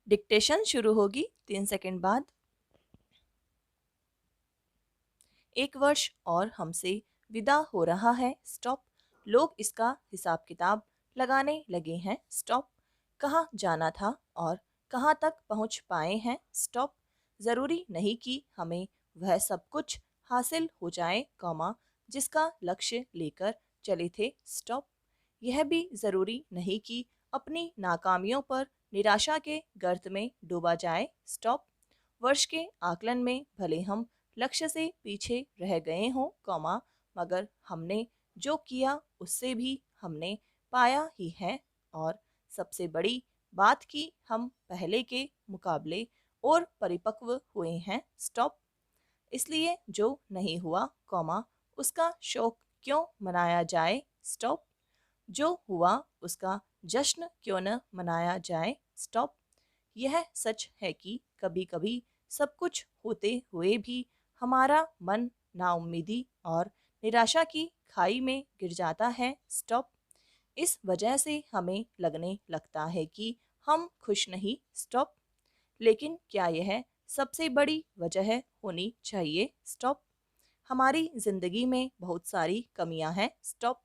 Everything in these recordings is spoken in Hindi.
डिक्टेशन शुरू होगी 3 सेकंड बाद। 1 वर्ष और हमसे विदा हो रहा है। स्टॉप। लोग इसका हिसाब किताब लगाने लगे हैं। स्टॉप। कहाँ जाना था और कहाँ तक पहुँच पाए हैं। स्टॉप। ज़रूरी नहीं कि हमें वह सब कुछ हासिल हो जाए, कॉमा, जिसका लक्ष्य लेकर चले थे। स्टॉप। यह भी ज़रूरी नहीं कि अपनी नाकामियों पर निराशा के गर्त में डूबा जाए। स्टॉप। वर्ष के आकलन में भले हम लक्ष्य से पीछे रह गए हों, कॉमा, मगर हमने जो किया उससे भी हमने पाया ही है। और सबसे बड़ी बात कि हम पहले के मुकाबले और परिपक्व हुए हैं। स्टॉप। इसलिए जो नहीं हुआ, कॉमा, उसका शौक क्यों मनाया जाए। स्टॉप। जो हुआ उसका जश्न क्यों न मनाया जाए। स्टॉप। यह सच है कि कभी कभी सब कुछ होते हुए भी हमारा मन नाउम्मीदी और निराशा की खाई में गिर जाता है। स्टॉप। इस वजह से हमें लगने लगता है कि हम खुश नहीं। स्टॉप। लेकिन क्या यह सबसे बड़ी वजह होनी चाहिए। स्टॉप। हमारी जिंदगी में बहुत सारी कमियां हैं। स्टॉप।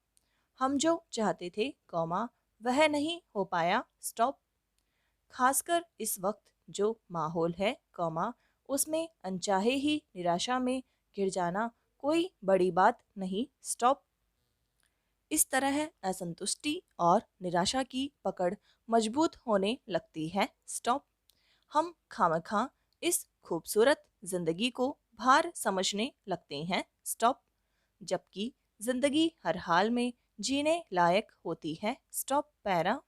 हम जो चाहते थे, कॉमा, वह नहीं हो पाया। स्टॉप। खासकर इस वक्त जो माहौल है, कॉमा, उसमें अनचाहे ही निराशा में गिर जाना कोई बड़ी बात नहीं। स्टॉप। इस तरह असंतुष्टि और निराशा की पकड़ मजबूत होने लगती है। स्टॉप। हम खामखा इस खूबसूरत जिंदगी को भार समझने लगते हैं। स्टॉप। जबकि जिंदगी हर हाल में जीने लायक होती है। स्टॉप। पैरा।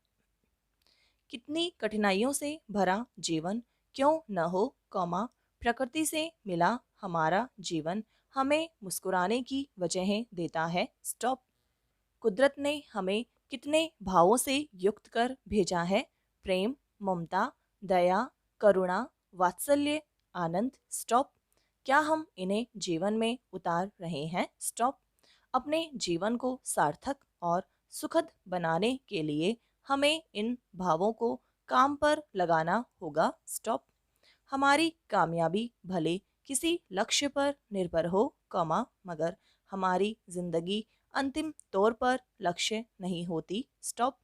कितनी कठिनाइयों से भरा जीवन क्यों न हो, कॉमा, प्रकृति से मिला हमारा जीवन हमें मुस्कुराने की वजहें देता है। स्टॉप। कुदरत ने हमें कितने भावों से युक्त कर भेजा है। प्रेम, ममता, दया, करुणा, वात्सल्य, आनंद। स्टॉप। क्या हम इन्हें जीवन में उतार रहे हैं। स्टॉप। अपने जीवन को सार्थक और सुखद बनाने के लिए हमें इन भावों को काम पर लगाना होगा। स्टॉप। हमारी कामयाबी भले किसी लक्ष्य पर निर्भर हो, कॉमा, मगर हमारी जिंदगी अंतिम तौर पर लक्ष्य नहीं होती। स्टॉप।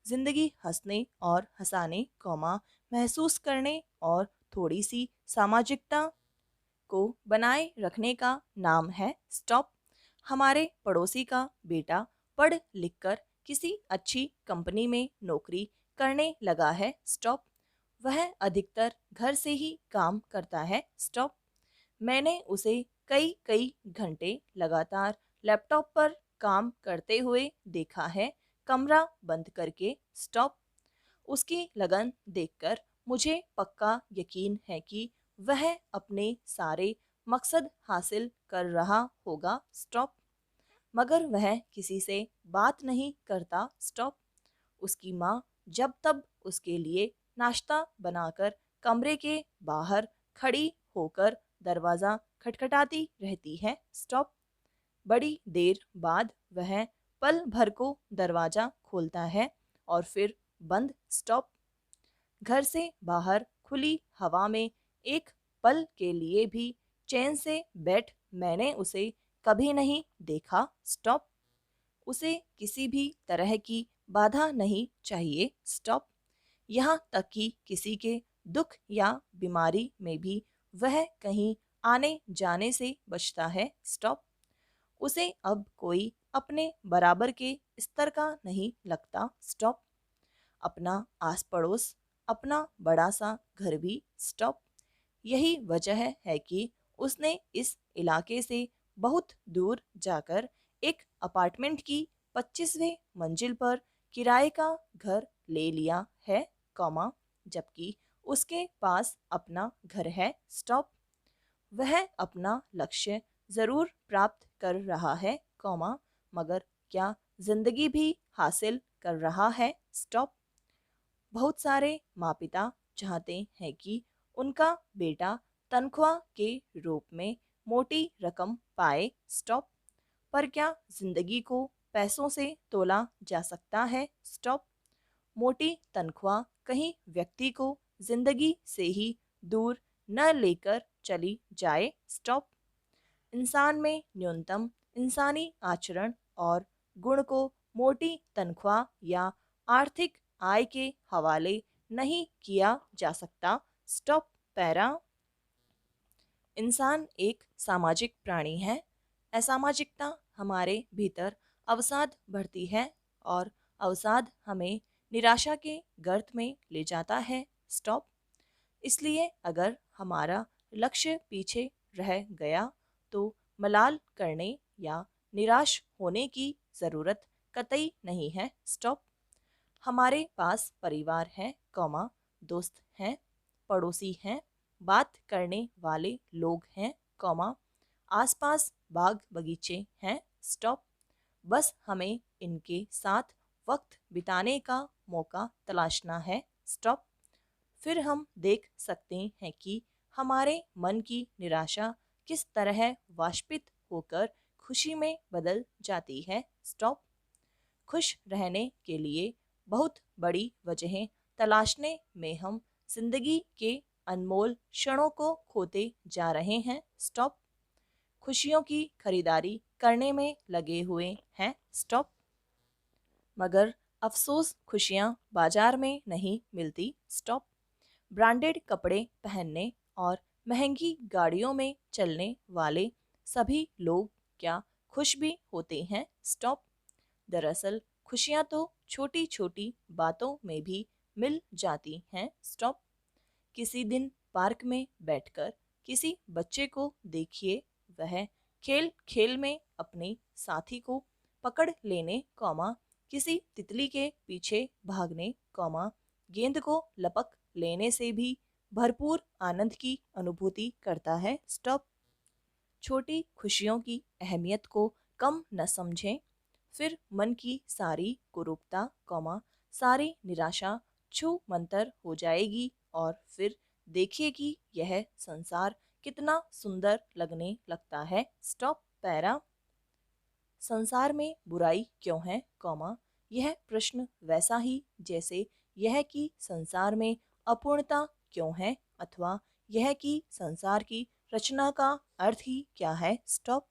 जिंदगी हंसने और हंसाने, कॉमा, महसूस करने और थोड़ी सी सामाजिकता को बनाए रखने का नाम है। स्टॉप। हमारे पड़ोसी का बेटा पढ़ लिखकर किसी अच्छी कंपनी में नौकरी करने लगा है। स्टॉप। वह अधिकतर घर से ही काम करता है। स्टॉप। मैंने उसे कई कई घंटे लगातार लैपटॉप पर काम करते हुए देखा है, कमरा बंद करके। स्टॉप। उसकी लगन देखकर मुझे पक्का यकीन है कि वह अपने सारे मकसद हासिल कर रहा होगा। स्टॉप। मगर वह किसी से बात नहीं करता। स्टॉप। उसकी माँ जब तब उसके लिए नाश्ता बनाकर कमरे के बाहर खड़ी होकर दरवाज़ा खटखटाती रहती है। स्टॉप। बड़ी देर बाद वह पल भर को दरवाज़ा खोलता है और फिर बंद। स्टॉप। घर से बाहर खुली हवा में एक पल के लिए भी चैन से बैठ मैंने उसे कभी नहीं देखा। स्टॉप। उसे किसी भी तरह की बाधा नहीं चाहिए। स्टॉप। यहाँ तक कि किसी के दुख या बीमारी में भी वह कहीं आने जाने से बचता है। स्टॉप। उसे अब कोई अपने बराबर के स्तर का नहीं लगता। स्टॉप। अपना आस पड़ोस, अपना बड़ा सा घर भी। स्टॉप। यही वजह है कि उसने इस इलाके से बहुत दूर जाकर एक अपार्टमेंट की 25वें मंजिल पर किराए का घर ले लिया है, कॉमा, जबकि उसके पास अपना घर है। स्टॉप। वह अपना लक्ष्य जरूर प्राप्त कर रहा है, कॉमा, मगर क्या जिंदगी भी हासिल कर रहा है। स्टॉप। बहुत सारे माँ पिता चाहते हैं कि उनका बेटा तनख्वाह के रूप में मोटी रकम पाए। स्टॉप। पर क्या जिंदगी को पैसों से तोला जा सकता है। स्टॉप। मोटी तनख्वाह कहीं व्यक्ति को जिंदगी से ही दूर न लेकर चली जाए। स्टॉप। इंसान में न्यूनतम इंसानी आचरण और गुण को मोटी तनख्वाह या आर्थिक आय के हवाले नहीं किया जा सकता। स्टॉप। पैरा। इंसान एक सामाजिक प्राणी है। असामाजिकता हमारे भीतर अवसाद भरती है और अवसाद हमें निराशा के गर्त में ले जाता है। स्टॉप। इसलिए अगर हमारा लक्ष्य पीछे रह गया तो मलाल करने या निराश होने की ज़रूरत कतई नहीं है। स्टॉप। हमारे पास परिवार है, कौमा, दोस्त हैं, पड़ोसी हैं, बात करने वाले लोग हैं, कौमा, आसपास बाग बगीचे हैं। स्टॉप। बस हमें इनके साथ वक्त बिताने का मौका तलाशना है। स्टॉप। फिर हम देख सकते हैं कि हमारे मन की निराशा किस तरह वाष्पित होकर खुशी में बदल जाती है। स्टॉप। खुश रहने के लिए बहुत बड़ी वजहें तलाशने में हम जिंदगी के अनमोल क्षणों को खोते जा रहे हैं। स्टॉप। खुशियों की खरीदारी करने में लगे हुए हैं। स्टॉप। मगर अफसोस खुशियाँ बाजार में नहीं मिलती। स्टॉप। ब्रांडेड कपड़े पहनने और महंगी गाड़ियों में चलने वाले सभी लोग क्या खुश भी होते हैं? स्टॉप। दरअसल खुशियाँ तो छोटी छोटी बातों में भी मिल जाती हैं। स्टॉप। किसी दिन पार्क में बैठकर किसी बच्चे को देखिए, वह खेल खेल में अपने साथी को पकड़ लेने, कौमा, किसी तितली के पीछे भागने, कौमा, गेंद को लपक लेने से भी भरपूर आनंद की अनुभूति करता है। स्टॉप। छोटी खुशियों की अहमियत को कम न समझें, फिर मन की सारी कुरूपता, कौमा, सारी निराशा छू मंतर हो जाएगी और फिर देखिए कि यह संसार कितना सुंदर लगने लगता है। स्टॉप। पैरा। संसार में बुराई क्यों है, कौमा, यह प्रश्न वैसा ही जैसे यह कि संसार में अपूर्णता क्यों है, अथवा यह कि संसार की रचना का अर्थ ही क्या है। स्टॉप।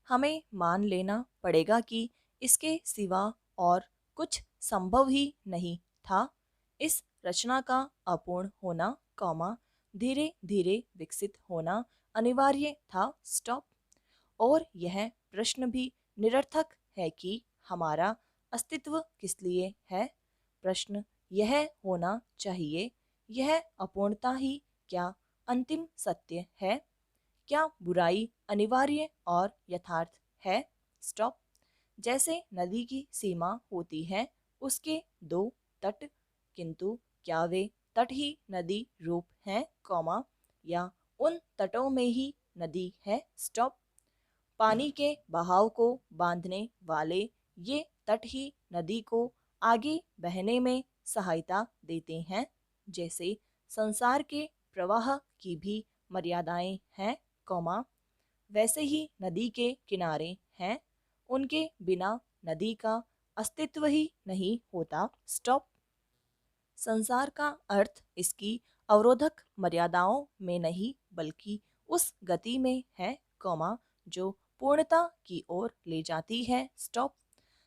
हमें मान लेना पड़ेगा कि इसके सिवा और कुछ संभव ही नहीं था। इस रचना का अपूर्ण होना, कौमा, धीरे धीरे विकसित होना अनिवार्य था। स्टॉप। और यह प्रश्न भी निरर्थक है कि हमारा अस्तित्व किस लिए है। प्रश्न यह होना चाहिए, यह अपूर्णता ही क्या अंतिम सत्य है? क्या बुराई अनिवार्य और यथार्थ है? स्टॉप। जैसे नदी की सीमा होती है, उसके दो तट, किंतु क्या वे तट ही नदी रूप हैं, कौमा, या उन तटों में ही नदी है? स्टॉप। पानी के बहाव को बांधने वाले ये तट ही नदी को आगे बहने में सहायता देते हैं। जैसे संसार के प्रवाह की भी मर्यादाएं हैं, कौमा, वैसे ही नदी के किनारे हैं, उनके बिना नदी का अस्तित्व ही नहीं होता। स्टॉप। संसार का अर्थ इसकी अवरोधक मर्यादाओं में नहीं बल्कि उस गति में है, कौमा, जो पूर्णता की ओर ले जाती है। स्टॉप।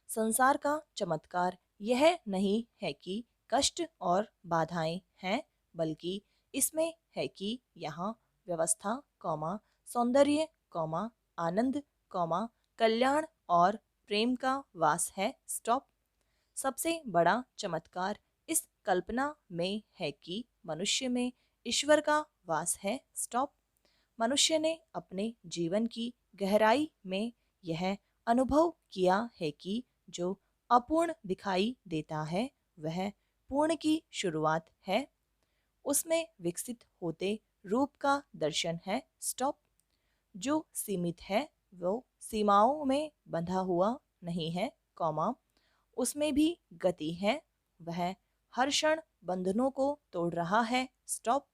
संसार का चमत्कार यह नहीं है कि कष्ट और बाधाएं हैं, बल्कि इसमें है कि यहाँ व्यवस्था, कौमा, सौंदर्य, कौमा, आनंद, कौमा, कल्याण और प्रेम का वास है। स्टॉप। सबसे बड़ा चमत्कार इस कल्पना में है कि मनुष्य में ईश्वर का वास है। स्टॉप। मनुष्य ने अपने जीवन की गहराई में यह अनुभव किया है कि जो अपूर्ण दिखाई देता है वह पूर्ण की शुरुआत है। उसमें विकसित होते रूप का दर्शन है। स्टॉप। जो सीमित है वो सीमाओं में बंधा हुआ नहीं है, कौमा, उसमें भी गति है, वह हर क्षण बंधनों को तोड़ रहा है। स्टॉप।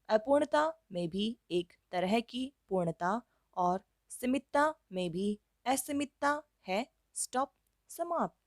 अपूर्णता में भी एक तरह की पूर्णता और सीमितता में भी असीमितता है। स्टॉप। समाप्त।